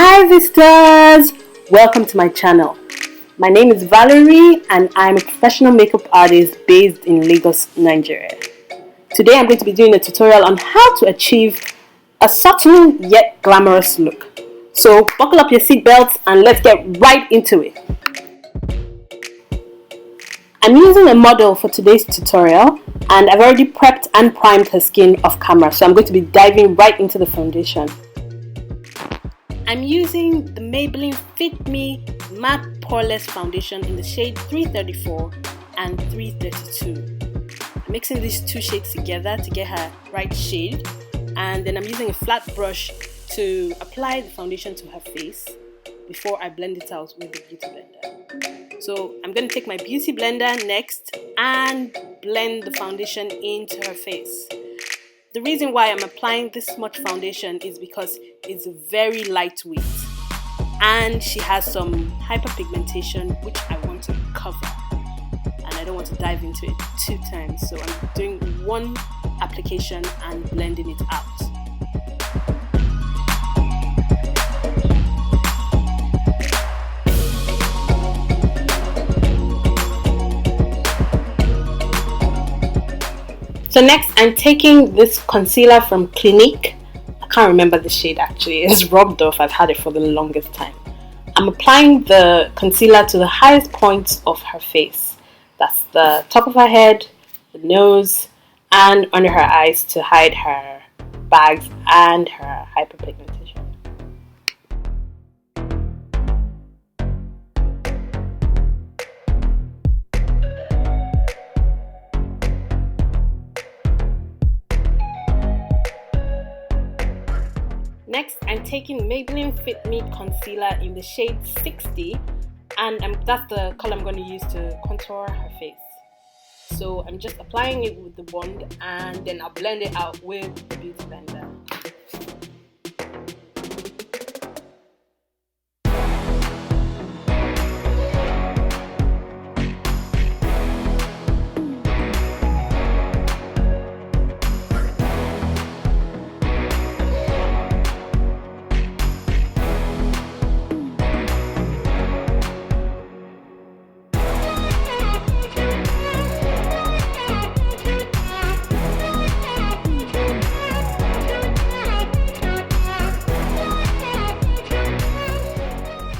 Hi visitors! Welcome to my channel. My name is Valerie and I'm a professional makeup artist based in Lagos, Nigeria. Today I'm going to be doing a tutorial on how to achieve a subtle yet glamorous look. So buckle up your seatbelts and let's get right into it. I'm using a model for today's tutorial and I've already prepped and primed her skin off camera, so I'm going to be diving right into the foundation. I'm using the Maybelline Fit Me Matte Poreless Foundation in the shade 334 and 332. I'm mixing these two shades together to get her right shade, and then I'm using a flat brush to apply the foundation to her face before I blend it out with the beauty blender. So I'm going to take my beauty blender next and blend the foundation into her face. The reason why I'm applying this much foundation is because it's very lightweight and she has some hyperpigmentation which I want to cover, and I don't want to dive into it 2 times, so I'm doing one application and blending it out. So next I'm taking this concealer from Clinique. I can't remember the shade actually, it's rubbed off, I've had it for the longest time. I'm applying the concealer to the highest points of her face. That's the top of her head, the nose, and under her eyes to hide her bags and her hyperpigmentation. Next, I'm taking Maybelline Fit Me Concealer in the shade 60, and that's the color I'm going to use to contour her face. So I'm just applying it with the wand, and then I'll blend it out with the beauty blender.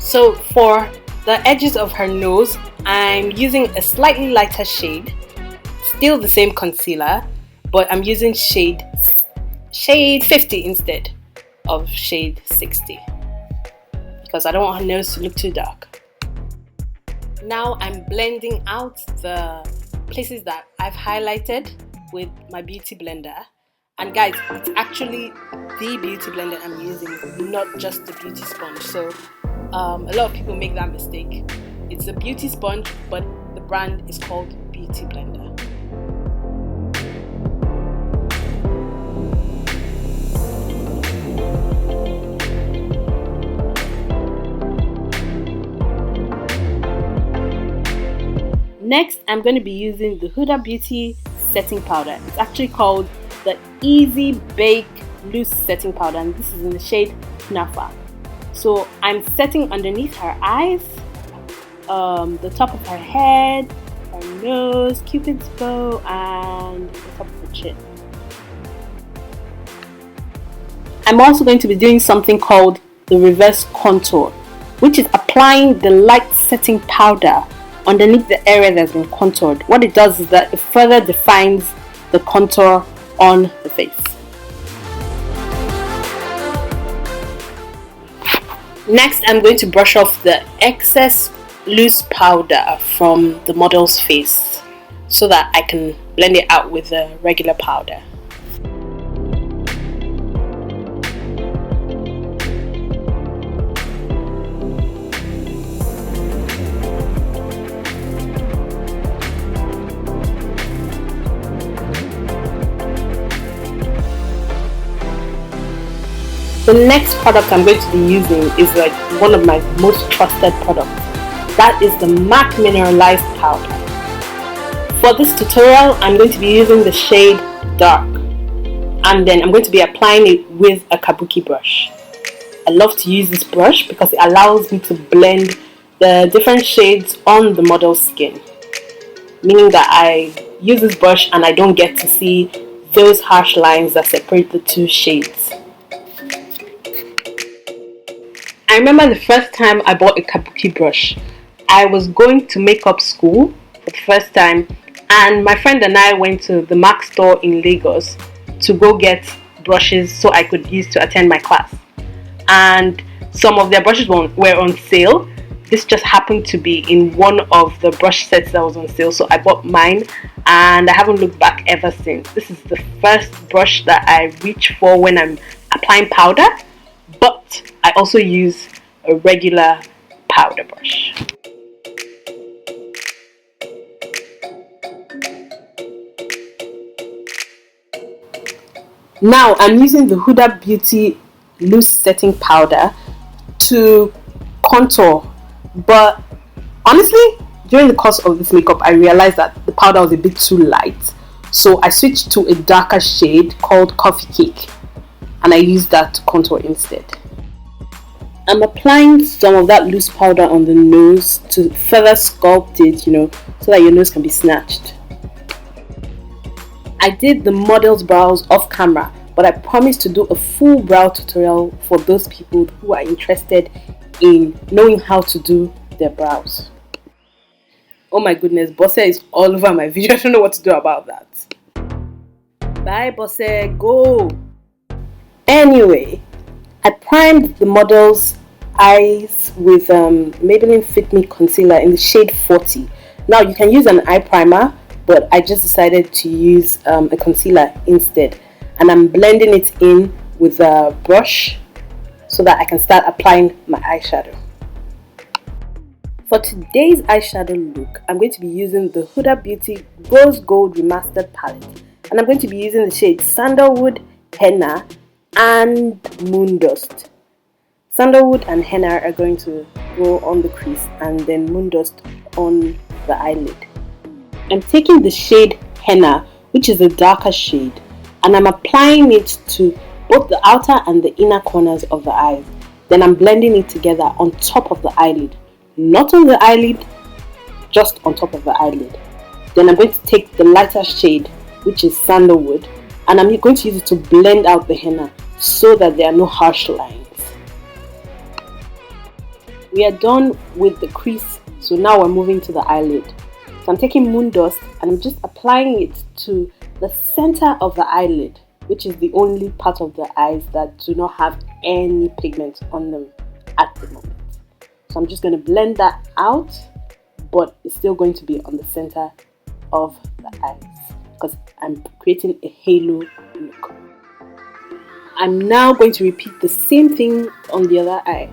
So for the edges of her nose, I'm using a slightly lighter shade, still the same concealer, but I'm using shade 50 instead of shade 60 because I don't want her nose to look too dark. Now I'm blending out the places that I've highlighted with my beauty blender. And guys, it's actually the beauty blender I'm using, not just the beauty sponge. So a lot of people make that mistake. It's a beauty sponge, but the brand is called Beauty Blender. Next, I'm going to be using the Huda Beauty setting powder. It's actually called the Easy Bake Loose Setting Powder, and this is in the shade Nafa. So I'm setting underneath her eyes, the top of her head, her nose, cupid's bow, and the top of the chin. I'm also going to be doing something called the reverse contour, which is applying the light setting powder underneath the area that's been contoured. What it does is that it further defines the contour on the face. Next, I'm going to brush off the excess loose powder from the model's face so that I can blend it out with the regular powder. The next product I'm going to be using is like one of my most trusted products. That is the M.A.C mineralized powder. For this tutorial, I'm going to be using the shade Dark, and then I'm going to be applying it with a kabuki brush. I love to use this brush because it allows me to blend the different shades on the model's skin, meaning that I use this brush and I don't get to see those harsh lines that separate the two shades. I remember the first time I bought a kabuki brush. I was going to makeup school for the first time, and my friend and I went to the M.A.C store in Lagos to go get brushes so I could use to attend my class. And some of their brushes were on sale. This just happened to be in one of the brush sets that was on sale, so I bought mine and I haven't looked back ever since. This is the first brush that I reach for when I'm applying powder, but I also use a regular powder brush. Now I'm using the Huda Beauty loose setting powder to contour, but honestly during the course of this makeup I realized that the powder was a bit too light, so I switched to a darker shade called Coffee Cake and I used that to contour instead. I'm applying some of that loose powder on the nose to further sculpt it, so that your nose can be snatched. I did the model's brows off camera, but I promised to do a full brow tutorial for those people who are interested in knowing how to do their brows. Oh my goodness, Bosse is all over my video. I don't know what to do about that. Bye Bosse, go! Anyway, I primed the model's eyes with Maybelline Fit Me Concealer in the shade 40. Now you can use an eye primer, but I just decided to use a concealer instead, and I'm blending it in with a brush so that I can start applying my eyeshadow. For today's eyeshadow look, I'm going to be using the Huda Beauty Rose Gold Remastered palette, and I'm going to be using the shades Sandalwood, Henna and Moondust. Sandalwood and Henna are going to go on the crease and then Moondust on the eyelid. I'm taking the shade Henna, which is a darker shade, and I'm applying it to both the outer and the inner corners of the eyes. Then I'm blending it together on top of the eyelid. Not on the eyelid, just on top of the eyelid. Then I'm going to take the lighter shade, which is Sandalwood, and I'm going to use it to blend out the henna so that there are no harsh lines. We are done with the crease, so now we're moving to the eyelid. So I'm taking Moondust and I'm just applying it to the center of the eyelid, which is the only part of the eyes that do not have any pigment on them at the moment. So I'm just going to blend that out, but it's still going to be on the center of the eyes because I'm creating a halo look. I'm now going to repeat the same thing on the other eye.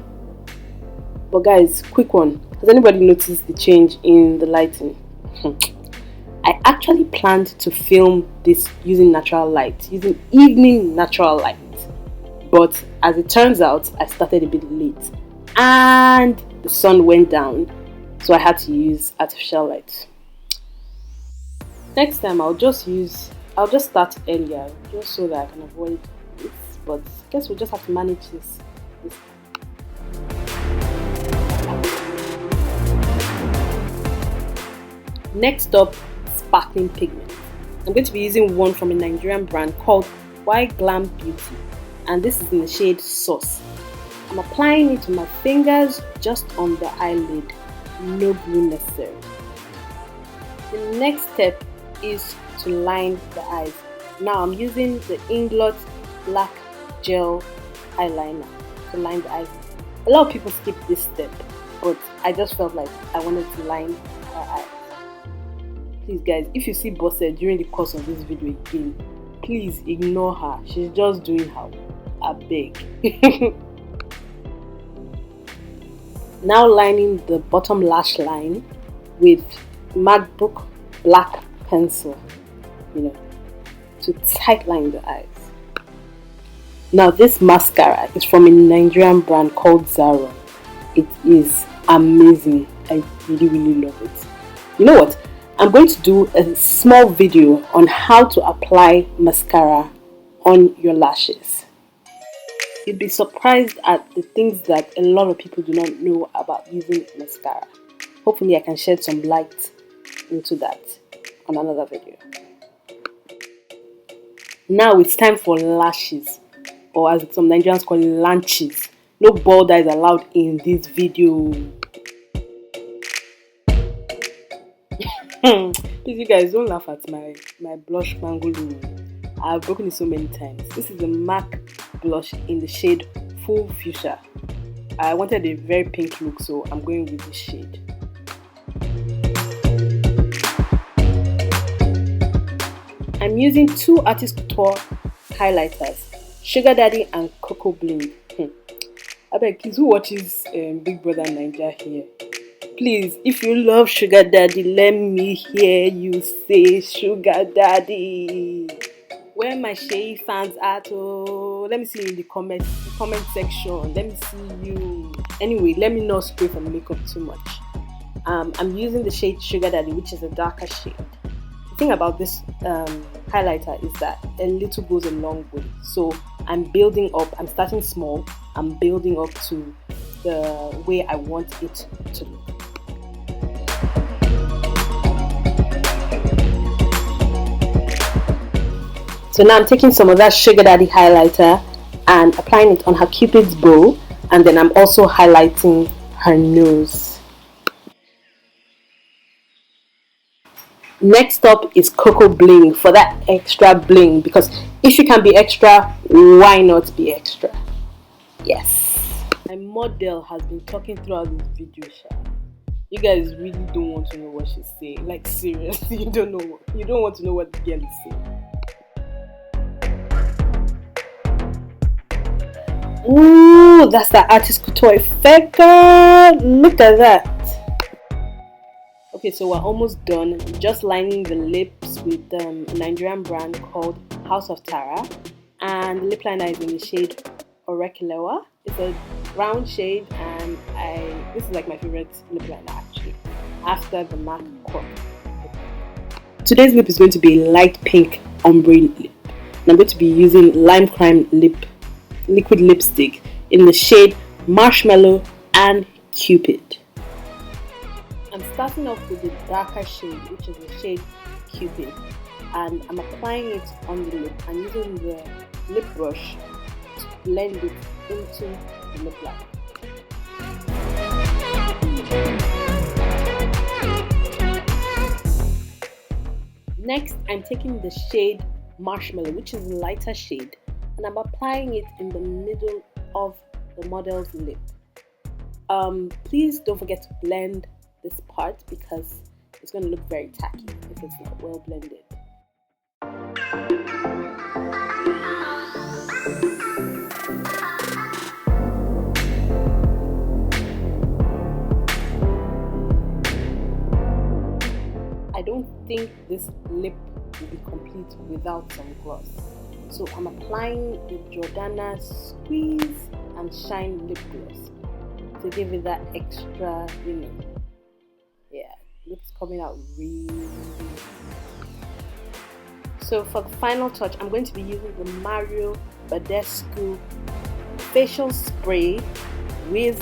But guys, quick one. Has anybody noticed the change in the lighting? I actually planned to film this using natural light, using evening natural light. But as it turns out, I started a bit late and the sun went down, so I had to use artificial light. Next time I'll just start earlier just so that I can avoid this, but I guess we'll just have to manage this time. Next up, sparkling pigment. I'm going to be using one from a Nigerian brand called Glam Beauty, and this is in the shade Sauce. I'm applying it to my fingers just on the eyelid, no glue necessary. The next step is to line the eyes. Now I'm using the Inglot black gel eyeliner to line the eyes. A lot of people skip this step, but I just felt like I wanted to line her eyes. Please guys, if you see Bosse during the course of this video again, please ignore her. She's just doing her. I beg. Now lining the bottom lash line with MacBook black pencil, to tight line the eyes. Now this mascara is from a Nigerian brand called Zaron. It is amazing. I really love it. You know what? I'm going to do a small video on how to apply mascara on your lashes. You'd be surprised at the things that a lot of people do not know about using mascara. Hopefully I can shed some light into that on another video. Now it's time for lashes, or as some Nigerians call it, lanches. No bald eyes allowed in this video. Please, you guys, don't laugh at my blush mango. I've broken it so many times. This is the M.A.C blush in the shade Full Fuchsia. I wanted a very pink look, so I'm going with this shade. I'm using two Artist Couture highlighters, Sugar Daddy and Cocoa Bling. I beg, kids, who watches Big Brother Naija here? Please, if you love Sugar Daddy, let me hear you say Sugar Daddy. Where my Shay fans at? Oh, let me see you in the comment section. Let me see you. Anyway, let me not spray for makeup too much. I'm using the shade Sugar Daddy, which is a darker shade. The thing about this highlighter is that a little goes a long way. So I'm building up. I'm starting small. I'm building up to the way I want it to look. So now I'm taking some of that Sugar Daddy highlighter and applying it on her Cupid's bow, and then I'm also highlighting her nose. Next up is Cocoa Bling for that extra bling, because if you can be extra, why not be extra? Yes. My model has been talking throughout this video. You guys really don't want to know what she's saying. Like seriously, you don't want to know what the girl is saying. Ooh, that's the Artist Couture effect, girl. Look at that. Okay, so we're almost done. Just lining the lips with a Nigerian brand called House of Tara, and the lip liner is in the shade Orekelewa. It's a round shade, and this is like my favorite lip liner actually, after the M.A.C Cork. Today's lip is going to be a light pink ombre lip, and I'm going to be using Limecrime liquid lipstick in the shade Marshmallow and Cupid. I'm starting off with the darker shade, which is the shade Cupid, and I'm applying it on the lip and using the lip brush to blend it into the lip line. Next, I'm taking the shade Marshmallow, which is a lighter shade, and I'm applying it in the middle of the model's lip. Please don't forget to blend this part because it's going to look very tacky if it's not well blended. I don't think this lip will be complete without some gloss. So I'm applying the Jordana Squeeze and Shine lip gloss to give it that extra, yeah, looks coming out really. So for the final touch, I'm going to be using the Badescu facial spray with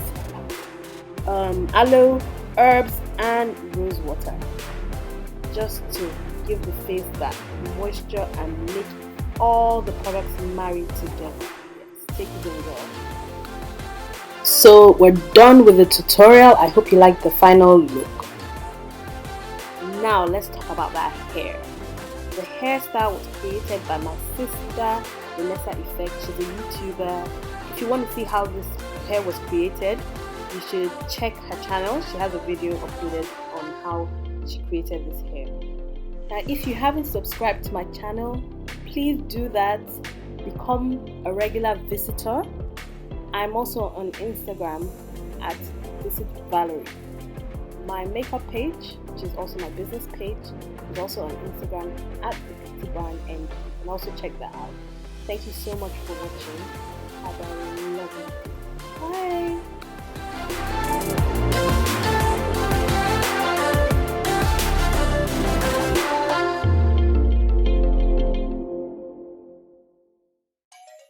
aloe, herbs, and rose water, just to give the face that moisture and make all the products married together. Yes, take it away. So we're done with the tutorial. I hope you like the final look. Now let's talk about that hair. The hairstyle was created by my sister, thenessaeffect. She's a YouTuber. If you want to see how this hair was created, you should check her channel. She has a video uploaded on how she created this hair. Now, if you haven't subscribed to my channel, please do that. Become a regular visitor. I'm also on Instagram at Visit Valerie. My makeup page, which is also my business page, is also on Instagram at the Beauty Brand, and you can also check that out. Thank you so much for watching. Bye-bye.